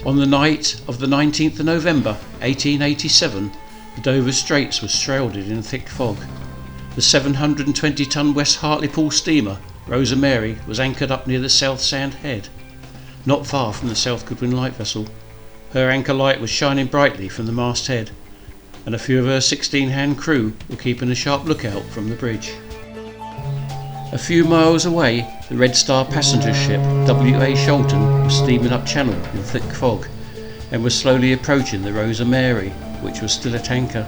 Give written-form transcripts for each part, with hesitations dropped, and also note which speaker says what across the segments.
Speaker 1: On the night of the 19th of November 1887, the Dover Straits was shrouded in thick fog. The 720-ton West Hartlepool steamer Rosa Mary was anchored up near the South Sound Head, not far from the South Goodwin light vessel. Her anchor light was shining brightly from the masthead, and a few of her 16-hand crew were keeping a sharp lookout from the bridge. A few miles away, the Red Star passenger ship W.A.Scholten was steaming up channel in thick fog and was slowly approaching the Rosa Mary, which was still at anchor.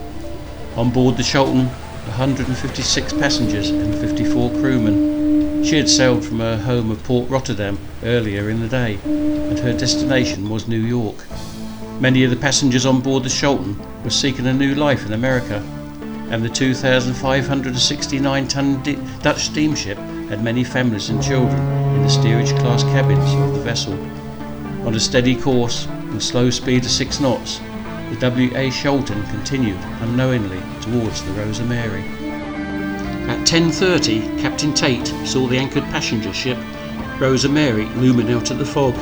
Speaker 1: On board the Scholten, 156 passengers and 54 crewmen. She had sailed from her home of Port Rotterdam earlier in the day, and her destination was New York. Many of the passengers on board the Scholten were seeking a new life in America, and the 2,569-ton Dutch steamship had many families and children in the steerage class cabins of the vessel. On a steady course and slow speed of 6 knots, the W.A.Scholten continued unknowingly towards the Rosa Mary. At 10:30, Captain Tate saw the anchored passenger ship Rosa Mary looming out of the fog,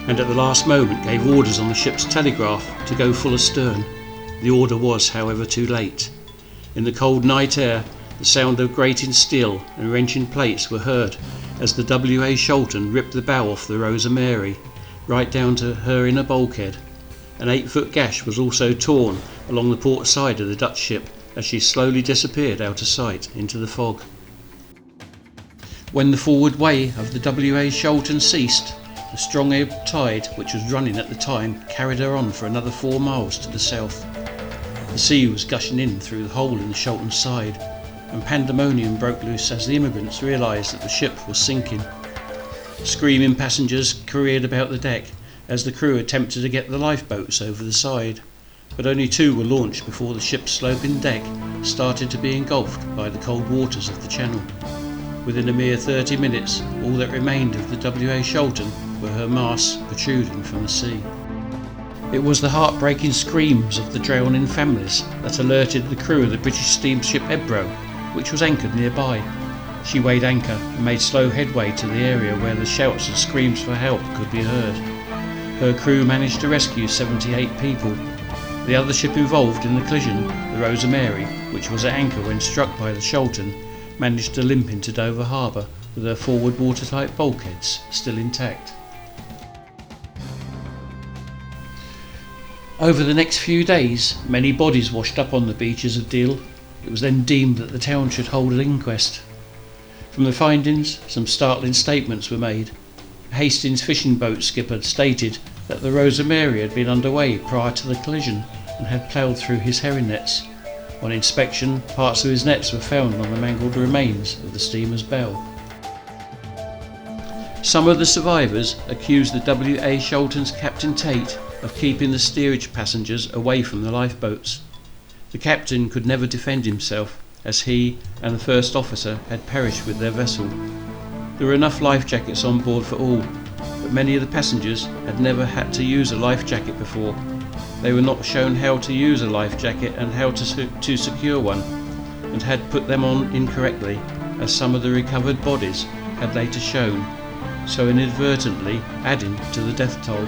Speaker 1: and at the last moment gave orders on the ship's telegraph to go full astern. The order was, however, too late. In the cold night air, the sound of grating steel and wrenching plates were heard as the W.A.Scholten ripped the bow off the Rosa Mary, right down to her inner bulkhead. An 8-foot gash was also torn along the port side of the Dutch ship as she slowly disappeared out of sight into the fog. When the forward way of the W.A.Scholten ceased, the strong ebb tide, which was running at the time, carried her on for another 4 miles to the south. The sea was gushing in through the hole in the Scholten's side, and pandemonium broke loose as the immigrants realised that the ship was sinking. Screaming passengers careered about the deck as the crew attempted to get the lifeboats over the side, but only 2 were launched before the ship's sloping deck started to be engulfed by the cold waters of the channel. Within a mere 30 minutes, all that remained of the W.A.Scholten were her masts protruding from the sea. It was the heartbreaking screams of the drowning families that alerted the crew of the British steamship Ebro, which was anchored nearby. She weighed anchor and made slow headway to the area where the shouts and screams for help could be heard. Her crew managed to rescue 78 people. The other ship involved in the collision, the Rosa Mary, which was at anchor when struck by the Scholten, managed to limp into Dover Harbour with her forward watertight bulkheads still intact. Over the next few days, many bodies washed up on the beaches of Deal. It was then deemed that the town should hold an inquest. From the findings, some startling statements were made. A Hastings fishing boat skipper stated that the Rosa Mary had been underway prior to the collision and had ploughed through his herring nets. On inspection, parts of his nets were found on the mangled remains of the steamer's bell. Some of the survivors accused the W.A.Scholten's Captain Tate of keeping the steerage passengers away from the lifeboats. The captain could never defend himself, as he and the first officer had perished with their vessel. There were enough life jackets on board for all, but many of the passengers had never had to use a life jacket before. They were not shown how to use a life jacket and how to secure one, and had put them on incorrectly, as some of the recovered bodies had later shown, so inadvertently adding to the death toll.